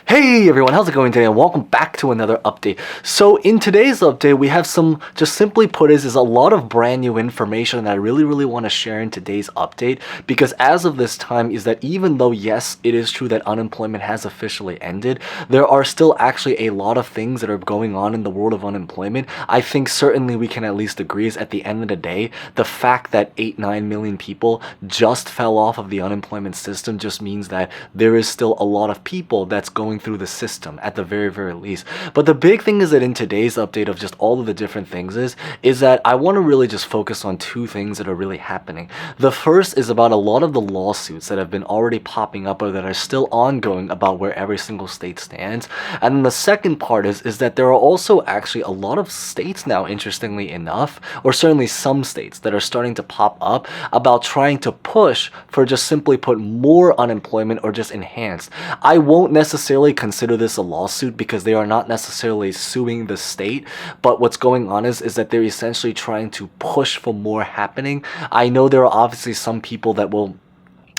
Hey everyone, how's it going today? And welcome back to another update. So in today's update, we have some, just simply put, is a lot of brand new information that I really want to share in today's update. Because as of this time, is that even though yes, it is true that unemployment has officially ended, there are still actually a lot of things that are going on in the world of unemployment. I think certainly we can at least agree is at the end of the day, the fact that 8-9 million people just fell off of the unemployment system just means that there is still a lot of people that's going through the system at the very least. But the big thing is that in today's update of just all of the different things is that I want to really just focus on two things that are really happening. The first is about a lot of the lawsuits that have been already popping up or that are still ongoing about where every single state stands. And then the second part is that there are also actually a lot of states now, interestingly enough, or certainly some states that are starting to pop up about trying to push for, just simply put, more unemployment or just enhanced. I won't necessarily consider this a lawsuit because they are not necessarily suing the state, but what's going on is that they're essentially trying to push for more happening. I know there are obviously some people that will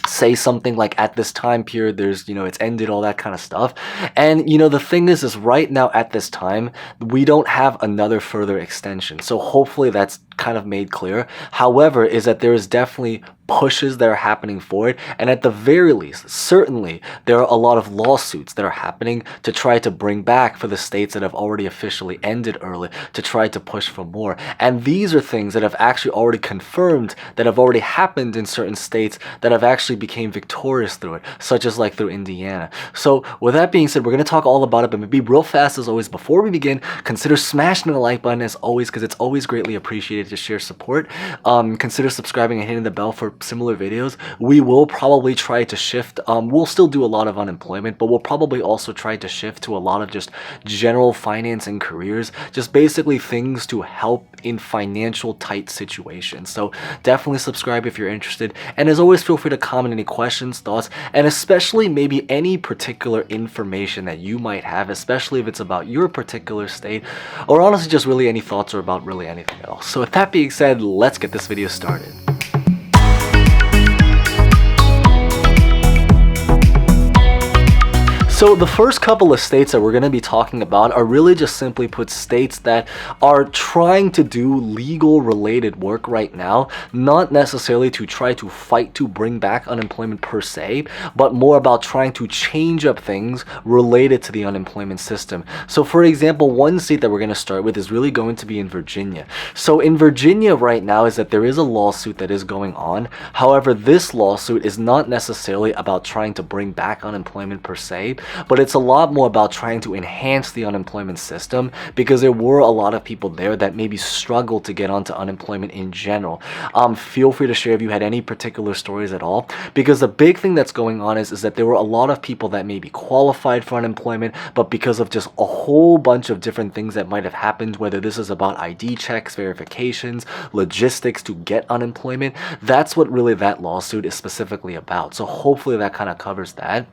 say something like, at this time period, there's, it's ended, all that kind of stuff. And, the thing is right now at this time, we don't have another further extension. So hopefully that's kind of made clear. However, is that there is definitely pushes that are happening for it, and at the very least, certainly there are a lot of lawsuits that are happening to try to bring back for the states that have already officially ended early, to try to push for more. And these are things that have actually already confirmed, that have already happened in certain states that have actually became victorious through it, such as like through Indiana. So with that being said, we're going to talk all about it, but maybe real fast as always, before we begin, consider smashing the like button as always, because it's always greatly appreciated to share support. Consider subscribing and hitting the bell for similar videos. We will probably try to shift, we'll still do a lot of unemployment, but we'll probably also try to shift to a lot of just general finance and careers, just basically things to help in financial tight situations. So definitely subscribe if you're interested, and as always, feel free to comment any questions, thoughts, and especially maybe any particular information that you might have, especially if it's about your particular state, or honestly just really any thoughts or about really anything else. So with that being said, let's get this video started. So the first couple of states that we're going to be talking about are really just simply put states that are trying to do legal related work right now, not necessarily to try to fight to bring back unemployment per se, but more about trying to change up things related to the unemployment system. So for example, one state that we're going to start with is really going to be in Virginia. So in Virginia right now is that there is a lawsuit that is going on. However, this lawsuit is not necessarily about trying to bring back unemployment per se, but it's a lot more about trying to enhance the unemployment system, because there were a lot of people there that maybe struggled to get onto unemployment in general. Feel free to share if you had any particular stories at all, because the big thing that's going on is that there were a lot of people that maybe qualified for unemployment, but because of just a whole bunch of different things that might have happened, whether this is about ID checks, verifications, logistics to get unemployment, that's what really that lawsuit is specifically about. So hopefully that kind of covers that.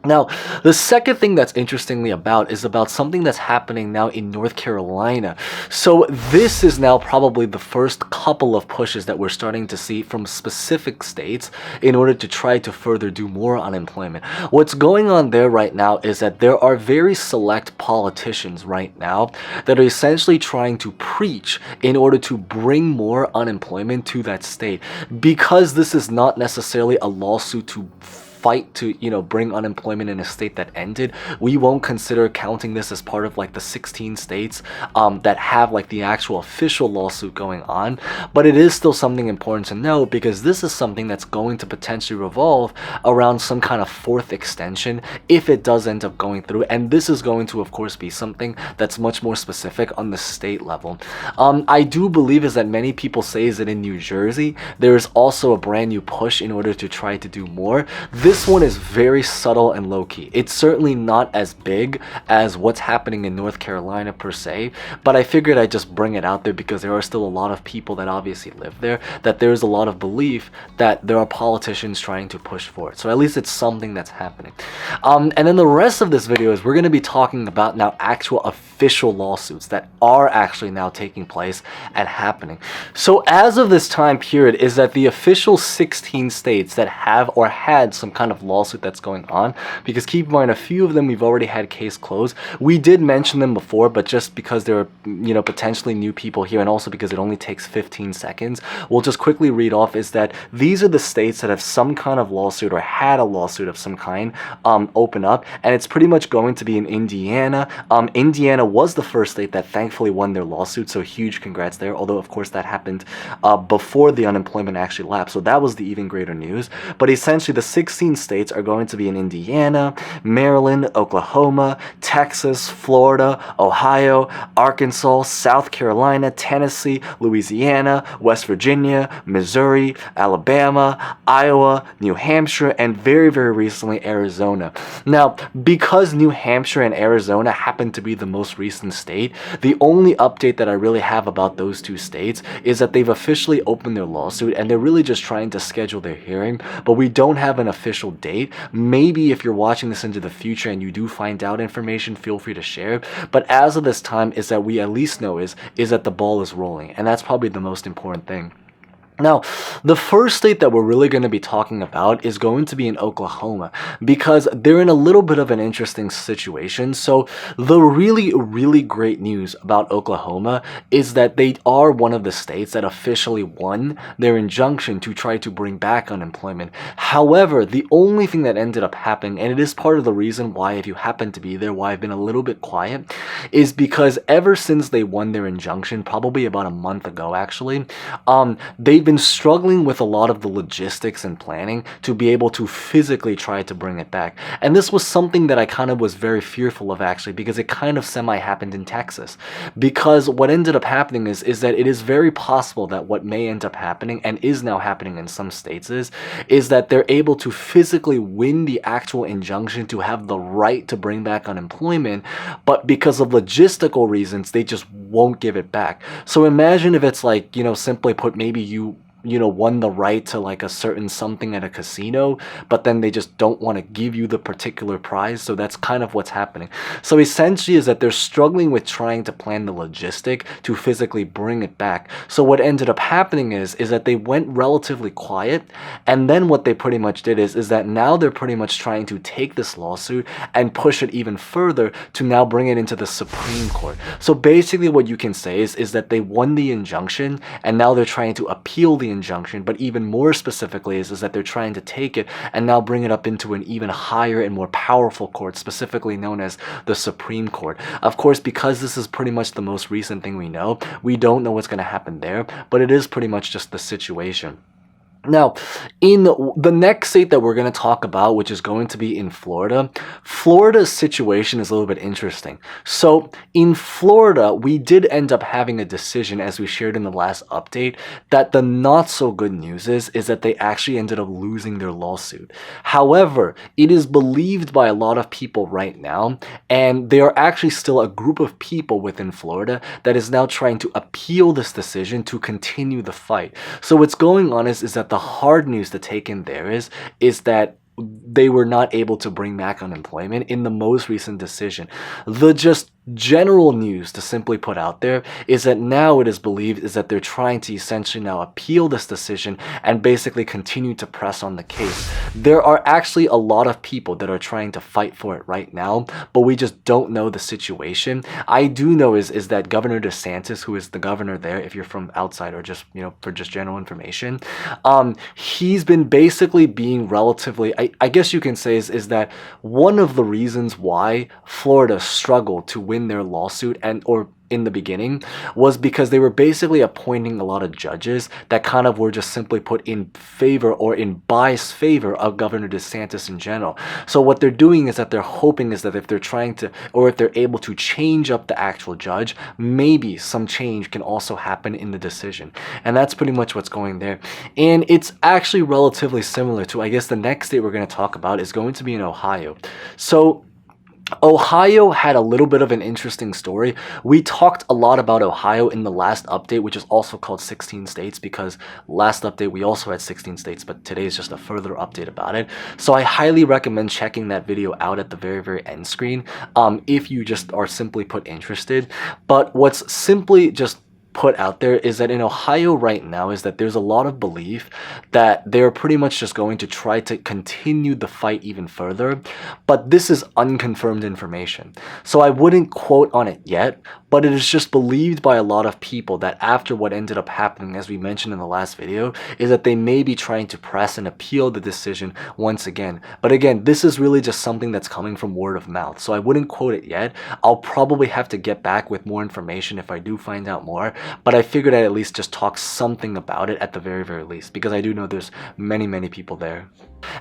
Now, the second thing that's interestingly about is about something that's happening now in North Carolina. So this is now probably the first couple of pushes that we're starting to see from specific states in order to try to further do more unemployment. What's going on there right now is that there are very select politicians right now that are essentially trying to preach in order to bring more unemployment to that state. Because this is not necessarily a lawsuit to fight to, bring unemployment in a state that ended, we won't consider counting this as part of like the 16 states that have like the actual official lawsuit going on. But it is still something important to know, because this is something that's going to potentially revolve around some kind of fourth extension if it does end up going through. And this is going to, of course, be something that's much more specific on the state level. I do believe is that many people say is that in New Jersey, there is also a brand new push in order to try to do more. This one is very subtle and low-key. It's certainly not as big as what's happening in North Carolina per se, but I figured I'd just bring it out there because there are still a lot of people that obviously live there, that there's a lot of belief that there are politicians trying to push for it. So at least it's something that's happening. And then the rest of this video is we're going to be talking about now actual official lawsuits that are actually now taking place and happening. So as of this time period is that the official 16 states that have or had some kind of lawsuit that's going on, because keep in mind, a few of them we've already had case closed. We did mention them before, but just because there are, potentially new people here, and also because it only takes 15 seconds, we'll just quickly read off is that these are the states that have some kind of lawsuit or had a lawsuit of some kind open up, and it's pretty much going to be in Indiana. Indiana was the first state that thankfully won their lawsuit, so huge congrats there, although of course that happened before the unemployment actually lapsed, so that was the even greater news. But essentially the 16 states are going to be in Indiana, Maryland, Oklahoma, Texas, Florida, Ohio, Arkansas, South Carolina, Tennessee, Louisiana, West Virginia, Missouri, Alabama, Iowa, New Hampshire, and very, very recently Arizona. Now, because New Hampshire and Arizona happen to be the most recent state, the only update that I really have about those two states is that they've officially opened their lawsuit, and they're really just trying to schedule their hearing, but we don't have an official date. Maybe if you're watching this into the future and you do find out information, feel free to share. But as of this time, is that we at least know is that the ball is rolling, and that's probably the most important thing. Now, the first state that we're really going to be talking about is going to be in Oklahoma, because they're in a little bit of an interesting situation. So the really, really great news about Oklahoma is that they are one of the states that officially won their injunction to try to bring back unemployment. However, the only thing that ended up happening, and it is part of the reason why, if you happen to be there, why I've been a little bit quiet, is because ever since they won their injunction, probably about a month ago actually, they've been struggling with a lot of the logistics and planning to be able to physically try to bring it back. And this was something that I kind of was very fearful of actually, because it kind of semi-happened in Texas. Because what ended up happening is that it is very possible that what may end up happening, and is now happening in some states, is that they're able to physically win the actual injunction to have the right to bring back unemployment, but because of logistical reasons, they just won't give it back. So imagine if it's like, simply put, maybe you won the right to like a certain something at a casino, but then they just don't want to give you the particular prize. So that's kind of what's happening. So essentially is that they're struggling with trying to plan the logistic to physically bring it back. So what ended up happening is that they went relatively quiet, and then what they pretty much did is that now they're pretty much trying to take this lawsuit and push it even further to now bring it into the Supreme Court. So basically what you can say is that they won the injunction, and now they're trying to appeal the injunction, but even more specifically is that they're trying to take it and now bring it up into an even higher and more powerful court, specifically known as the Supreme Court. Of course, because this is pretty much the most recent thing we know, we don't know what's going to happen there, but it is pretty much just the situation. Now, in the next state that we're going to talk about, which is going to be in Florida, Florida's situation is a little bit interesting. So in Florida, we did end up having a decision, as we shared in the last update, that the not so good news is that they actually ended up losing their lawsuit. However, it is believed by a lot of people right now, and there are actually still a group of people within Florida that is now trying to appeal this decision to continue the fight. So what's going on is that the hard news to take in there is that they were not able to bring back unemployment in the most recent decision. The just general news to simply put out there is that now it is believed is that they're trying to essentially now appeal this decision and basically continue to press on the case. There are actually a lot of people that are trying to fight for it right now, but we just don't know the situation. I do know is that Governor DeSantis, who is the governor there, if you're from outside or just, for just general information, he's been basically being relatively, I guess you can say is that one of the reasons why Florida struggled to win their lawsuit or in the beginning was because they were basically appointing a lot of judges that kind of were just simply put in favor or in biased favor of Governor DeSantis in general. So what they're doing is that they're hoping is that if they're trying to, or if they're able to change up the actual judge, maybe some change can also happen in the decision. And that's pretty much what's going there. And it's actually relatively similar to, I guess, the next state we're going to talk about is going to be in Ohio. So Ohio had a little bit of an interesting story. We talked a lot about Ohio in the last update, which is also called 16 states, because last update we also had 16 states, but today is just a further update about it. So I highly recommend checking that video out at the very, very end screen if you just are simply put interested. But what's simply just put out there is that in Ohio right now is that there's a lot of belief that they're pretty much just going to try to continue the fight even further, but this is unconfirmed information. So I wouldn't quote on it yet, but it is just believed by a lot of people that after what ended up happening, as we mentioned in the last video, is that they may be trying to press and appeal the decision once again. But again, this is really just something that's coming from word of mouth, so I wouldn't quote it yet. I'll probably have to get back with more information if I do find out more, but I figured I'd at least just talk something about it at the very, very least, because I do know there's many people there.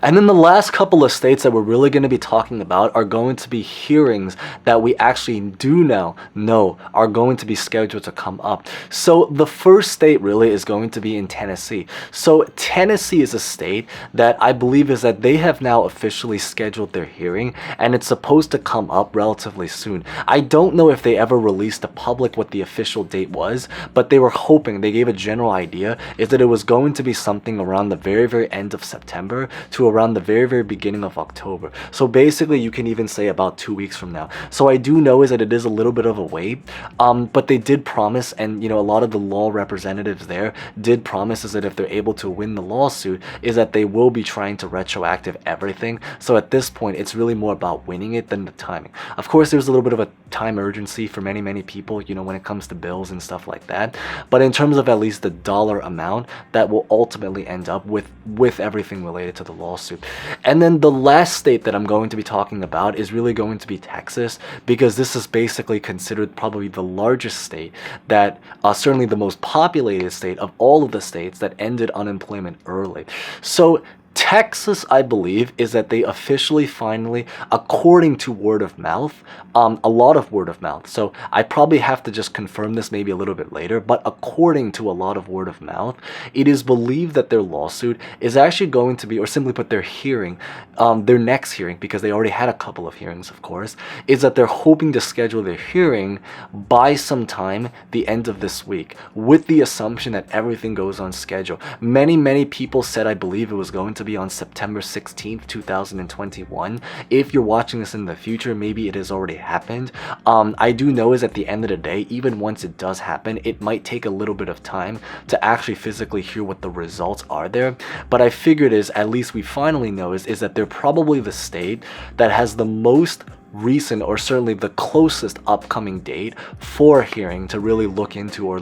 And then the last couple of states that we're really going to be talking about are going to be hearings that we actually do now know are going to be scheduled to come up. So the first state really is going to be in Tennessee. So Tennessee is a state that I believe is that they have now officially scheduled their hearing, and it's supposed to come up relatively soon. I don't know if they ever released to public what the official date was, but they were hoping, they gave a general idea, is that it was going to be something around the very end of September to around the very beginning of October. So basically you can even say about 2 weeks from now. So I do know is that it is a little bit of a wait, but they did promise, and you know, a lot of the law representatives there did promise is that if they're able to win the lawsuit, is that they will be trying to retroactive everything. So at this point it's really more about winning it than the timing. Of course there's a little bit of a time urgency for many people, you know, when it comes to bills and stuff like that, but in terms of at least the dollar amount that will ultimately end up with everything related to the lawsuit. And then the last state that I'm going to be talking about is really going to be Texas, because this is basically considered probably the largest state that certainly the most populated state of all of the states that ended unemployment early. So Texas, I believe, is that they officially finally, according to word of mouth, a lot of word of mouth. So I probably have to just confirm this maybe a little bit later, but according to a lot of word of mouth, it is believed that their lawsuit is actually going to be, or simply put, their hearing, their next hearing, because they already had a couple of hearings, of course, is that they're hoping to schedule their hearing by sometime the end of this week, with the assumption that everything goes on schedule. Many people said, I believe it was going to be on September 16th, 2021. If you're watching this in the future, maybe it has already happened. I do know is at the end of the day, even once it does happen, it might take a little bit of time to actually physically hear what the results are there. But I figured is at least we finally know is that they're probably the state that has the most recent, or certainly the closest upcoming date for hearing to really look into or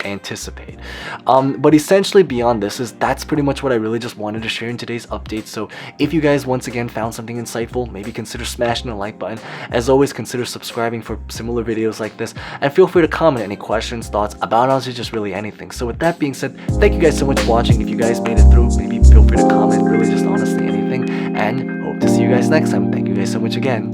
anticipate. But essentially beyond this that's pretty much what I really just wanted to share in today's update. So if you guys once again found something insightful, maybe consider smashing the like button. As always, consider subscribing for similar videos like this, and feel free to comment any questions, thoughts about honestly just really anything. So with that being said, thank you guys so much for watching. If you guys made it through, maybe feel free to comment really just honestly anything, and hope to see you guys next time. Thank you guys so much again.